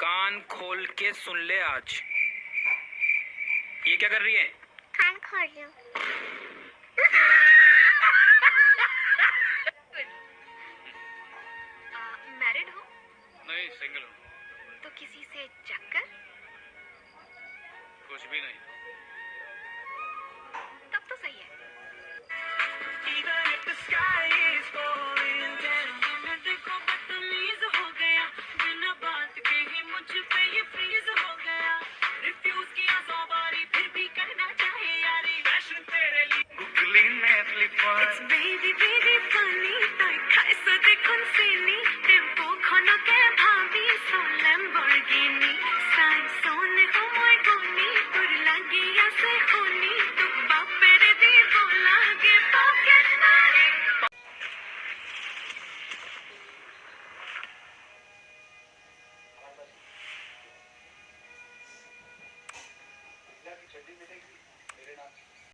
कान खोल के सुन ले आज। ये क्या कर रही है? कान खोल रही हूँ। मैरिड हो? नहीं, सिंगल हूँ। तो किसी से चक्कर? कुछ भी नहीं।